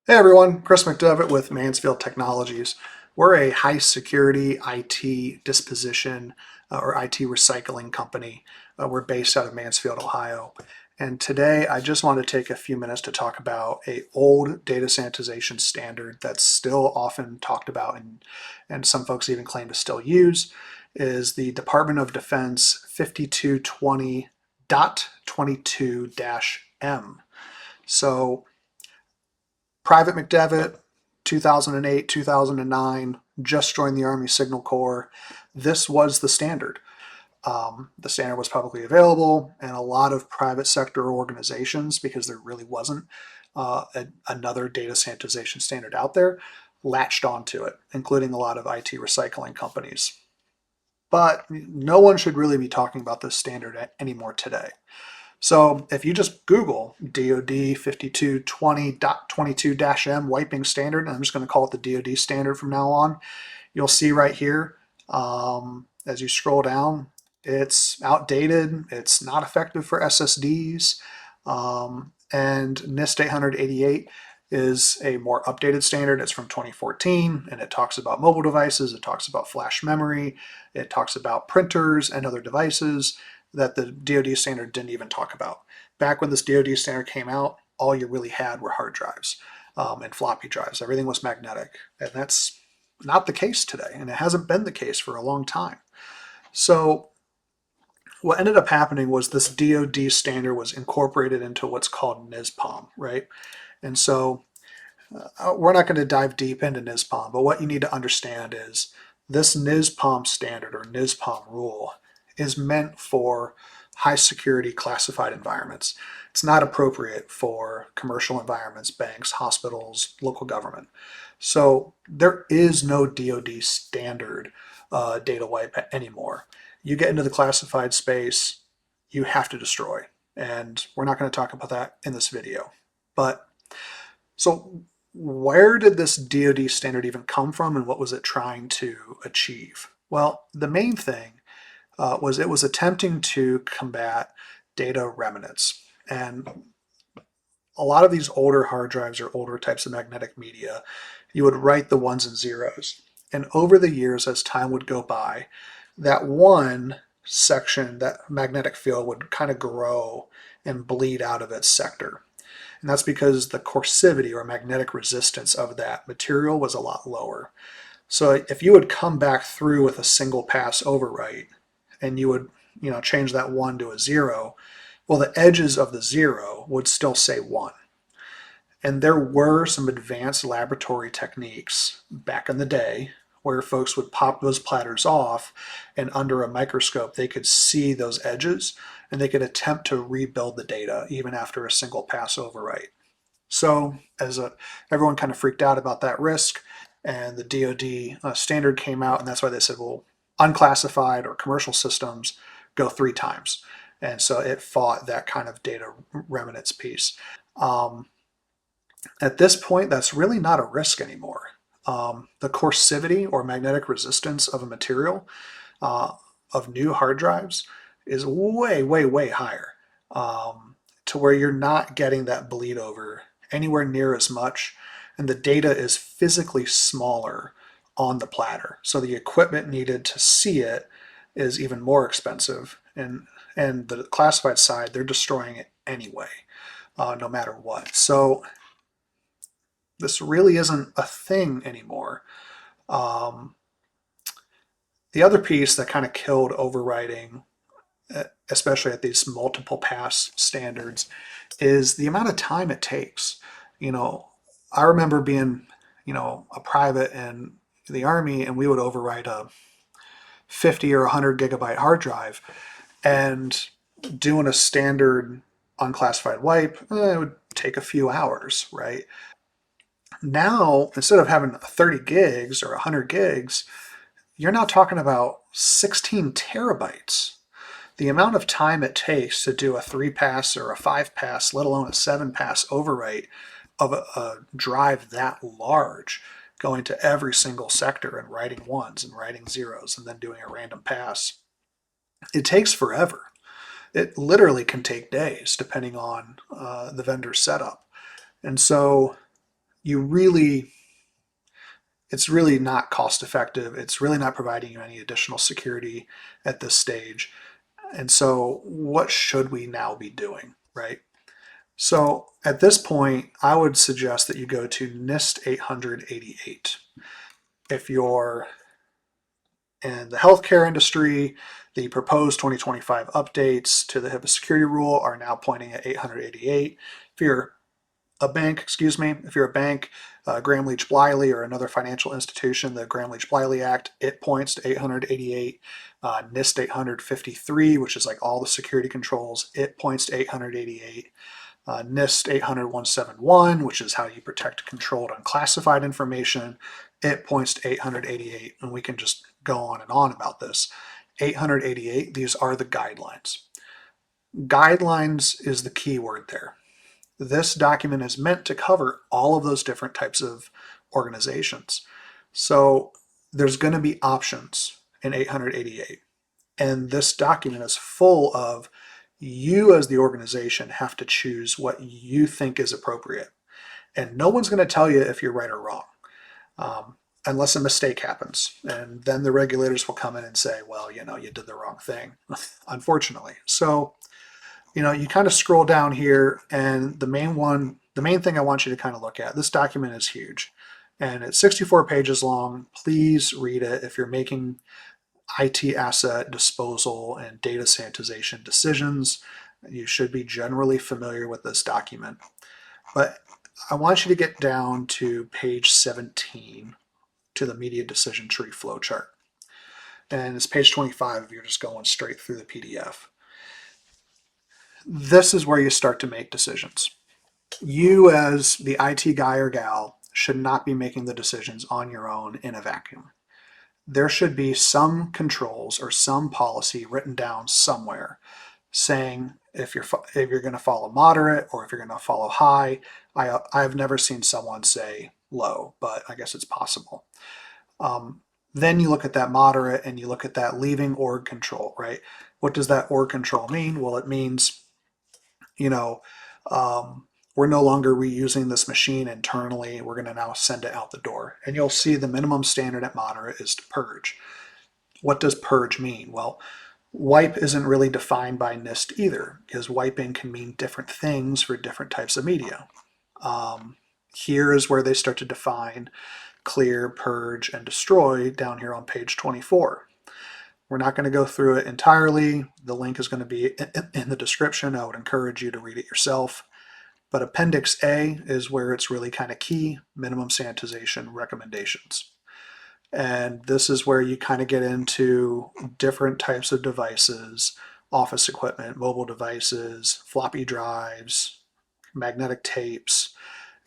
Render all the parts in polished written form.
Hey everyone, Chris McDevitt with Mansfield Technologies. We're a high security IT disposition or IT recycling company. We're based out of Mansfield, Ohio. And today I just want to take a few minutes to talk about a old data sanitization standard that's still often talked about and some folks even claim to still use is the Department of Defense 5220.22-M. So Private McDevitt, 2008, 2009, just joined the Army Signal Corps. This was the standard. The standard was publicly available, and a lot of private sector organizations, because there really wasn't another data sanitization standard out there, latched onto it, including a lot of IT recycling companies. But no one should really be talking about this standard anymore today. So if you just Google DOD 5220.22-M wiping standard, and I'm just going to call it the DOD standard from now on, you'll see right here, as you scroll down, it's outdated, it's not effective for SSDs, and NIST 888 is a more updated standard. It's from 2014, and it talks about mobile devices, it talks about flash memory, it talks about printers and other devices that the DoD standard didn't even talk about. Back when this DoD standard came out, all you really had were hard drives and floppy drives. Everything was magnetic, and that's not the case today, and it hasn't been the case for a long time. So what ended up happening was this DoD standard was incorporated into what's called NISPOM, right? And so we're not going to dive deep into NISPOM, but what you need to understand is this NISPOM standard or NISPOM rule is meant for high security classified environments. It's not appropriate for commercial environments, banks, hospitals, local government. So there is no DoD standard data wipe anymore. You get into the classified space, you have to destroy. And we're not going to talk about that in this video. But so where did this DoD standard even come from, and what was it trying to achieve? Well, the main thing was it was attempting to combat data remanence. And a lot of these older hard drives or older types of magnetic media, you would write the ones and zeros. And over the years, as time would go by, that one section, that magnetic field would kind of grow and bleed out of its sector. And that's because the coercivity or magnetic resistance of that material was a lot lower. So if you would come back through with a single pass overwrite, and you would, change that 1 to a 0, well, the edges of the 0 would still say 1. And there were some advanced laboratory techniques back in the day where folks would pop those platters off, and under a microscope they could see those edges, and they could attempt to rebuild the data even after a single pass overwrite. So everyone kind of freaked out about that risk, and the DoD standard came out, and that's why they said, well, unclassified or commercial systems go 3 times. And so it fought that kind of data remanence piece. At this point, that's really not a risk anymore. The coercivity or magnetic resistance of a material of new hard drives is way, way, way higher, to where you're not getting that bleed over anywhere near as much, and the data is physically smaller on the platter. So the equipment needed to see it is even more expensive. And the classified side, they're destroying it anyway, no matter what. So this really isn't a thing anymore. The other piece that kind of killed overwriting, especially at these multiple pass standards, is the amount of time it takes. I remember being, a private in the Army, and we would overwrite a 50 or 100 gigabyte hard drive, and doing a standard unclassified wipe, it would take a few hours, right? Now, instead of having 30 gigs or 100 gigs, you're now talking about 16 terabytes. The amount of time it takes to do a 3-pass or a 5-pass, let alone a 7-pass overwrite of a drive that large, going to every single sector and writing ones and writing zeros and then doing a random pass, it takes forever. It literally can take days depending on the vendor's setup. And so it's really not cost effective. It's really not providing you any additional security at this stage. And so what should we now be doing, right? So at this point, I would suggest that you go to NIST 888. If you're in the healthcare industry, the proposed 2025 updates to the HIPAA security rule are now pointing at 888. If you're a bank, if you're a bank, Gramm-Leach-Bliley, or another financial institution, the Gramm-Leach-Bliley Act, it points to 888. NIST 853, which is like all the security controls, it points to 888. NIST 800-171, which is how you protect controlled unclassified information, it points to 888, and we can just go on about this. 888, these are the guidelines. Guidelines is the key word there. This document is meant to cover all of those different types of organizations. So there's going to be options in 888. And this document is full of, you as the organization have to choose what you think is appropriate. And no one's going to tell you if you're right or wrong, unless a mistake happens. And then the regulators will come in and say, well, you did the wrong thing, unfortunately. So, you kind of scroll down here, and the main thing I want you to kind of look at, this document is huge, and it's 64 pages long. Please read it if you're making IT asset disposal and data sanitization decisions. You should be generally familiar with this document. But I want you to get down to page 17 to the media decision tree flowchart. And it's page 25 if you're just going straight through the PDF. This is where you start to make decisions. You as the IT guy or gal should not be making the decisions on your own in a vacuum. There should be some controls or some policy written down somewhere saying if you're going to follow moderate or if you're going to follow high. I've never seen someone say low, but I guess it's possible. Then you look at that moderate and you look at that leaving org control, right? What does that org control mean? Well, it means, we're no longer reusing this machine internally. We're going to now send it out the door. And you'll see the minimum standard at moderate is to purge. What does purge mean? Well, wipe isn't really defined by NIST either, because wiping can mean different things for different types of media. Here is where they start to define clear, purge, and destroy down here on page 24. We're not going to go through it entirely. The link is going to be in the description. I would encourage you to read it yourself. But Appendix A is where it's really kind of key, minimum sanitization recommendations. And this is where you kind of get into different types of devices, office equipment, mobile devices, floppy drives, magnetic tapes.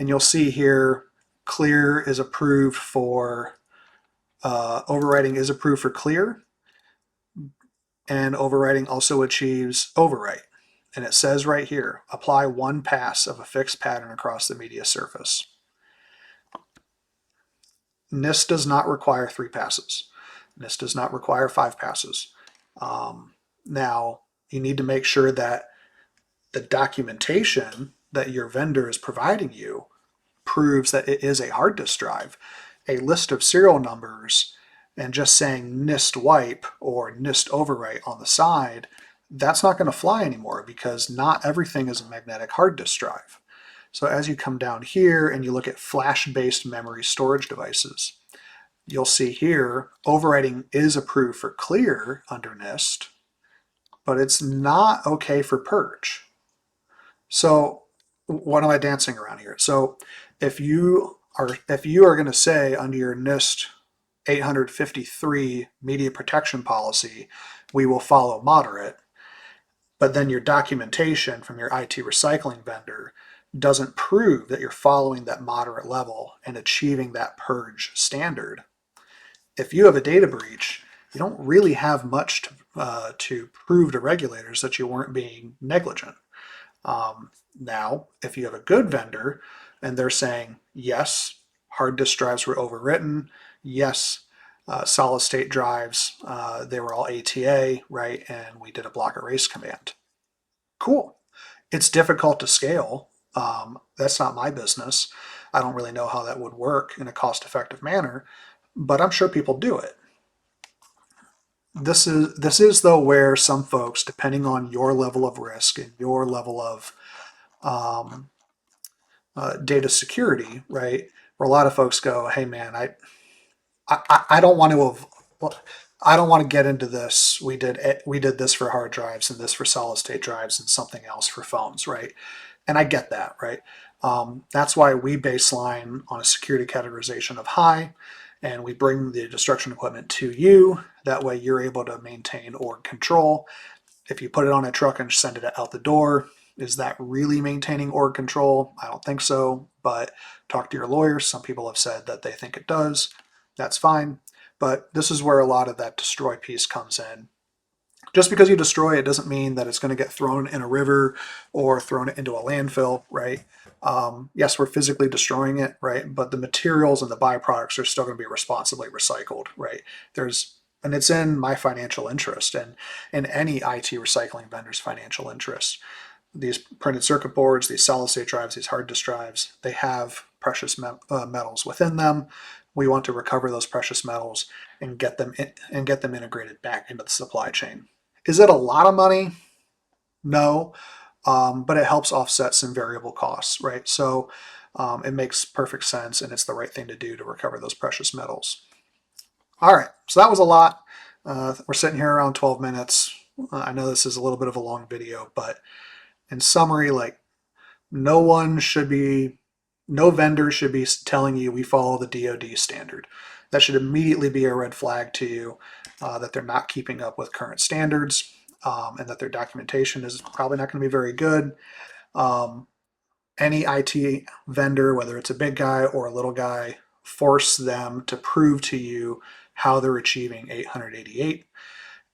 And you'll see here, clear is approved for, overwriting is approved for clear. And overwriting also achieves overwrite. And it says right here, apply one pass of a fixed pattern across the media surface. NIST does not require 3 passes. NIST does not require 5 passes. Now, you need to make sure that the documentation that your vendor is providing you proves that it is a hard disk drive. A list of serial numbers and just saying NIST wipe or NIST overwrite on the side, that's not going to fly anymore because not everything is a magnetic hard disk drive. So as you come down here and you look at flash-based memory storage devices, you'll see here overwriting is approved for clear under NIST, but it's not okay for purge. So what am I dancing around here? So if you are going to say under your NIST 853 media protection policy, we will follow moderate, but then your documentation from your IT recycling vendor doesn't prove that you're following that moderate level and achieving that purge standard. If you have a data breach, you don't really have much to prove to regulators that you weren't being negligent. Now, if you have a good vendor and they're saying, yes, hard disk drives were overwritten, yes, solid state drives, they were all ATA, right? And we did a block erase command. Cool. It's difficult to scale. That's not my business. I don't really know how that would work in a cost-effective manner, but I'm sure people do it. This is though where some folks, depending on your level of risk and your level of um, data security, right? Where a lot of folks go, hey man, I don't want to I don't want to get into this. We did this for hard drives and this for solid state drives and something else for phones, right? And I get that, right? That's why we baseline on a security categorization of high, and we bring the destruction equipment to you. That way you're able to maintain org control. If you put it on a truck and send it out the door, is that really maintaining org control? I don't think so, but talk to your lawyers. Some people have said that they think it does. That's fine. But this is where a lot of that destroy piece comes in. Just because you destroy it doesn't mean that it's going to get thrown in a river or thrown into a landfill, right? Yes, we're physically destroying it, right? But the materials and the byproducts are still going to be responsibly recycled, right? And it's in my financial interest and in any IT recycling vendor's financial interest. These printed circuit boards, these solid state drives, these hard disk drives, they have precious metals within them. We want to recover those precious metals and get them integrated back into the supply chain. Is it a lot of money? No, but it helps offset some variable costs, right? So it makes perfect sense, and it's the right thing to do to recover those precious metals. All right, so that was a lot. We're sitting here around 12 minutes. I know this is a little bit of a long video, but in summary, like no vendor should be telling you we follow the DOD standard. That should immediately be a red flag to you that they're not keeping up with current standards and that their documentation is probably not going to be very good. Any IT vendor, whether it's a big guy or a little guy, force them to prove to you how they're achieving 888.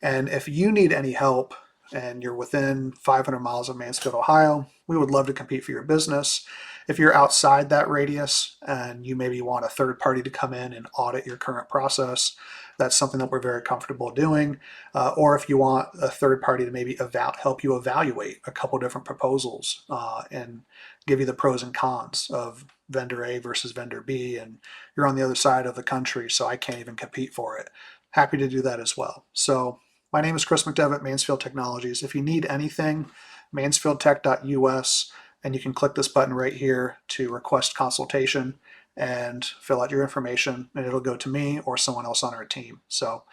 And if you need any help and you're within 500 miles of Mansfield, Ohio, we would love to compete for your business. If you're outside that radius and you maybe want a third party to come in and audit your current process, that's something that we're very comfortable doing. Or if you want a third party to maybe help you evaluate a couple different proposals and give you the pros and cons of vendor A versus vendor B, and you're on the other side of the country, so I can't even compete for it. Happy to do that as well. So my name is Chris McDevitt, Mansfield Technologies. If you need anything, mansfieldtech.us, and you can click this button right here to request consultation and fill out your information, and it'll go to me or someone else on our team. So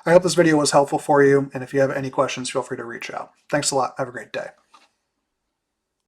I hope this video was helpful for you, and if you have any questions, feel free to reach out. Thanks a lot. Have a great day.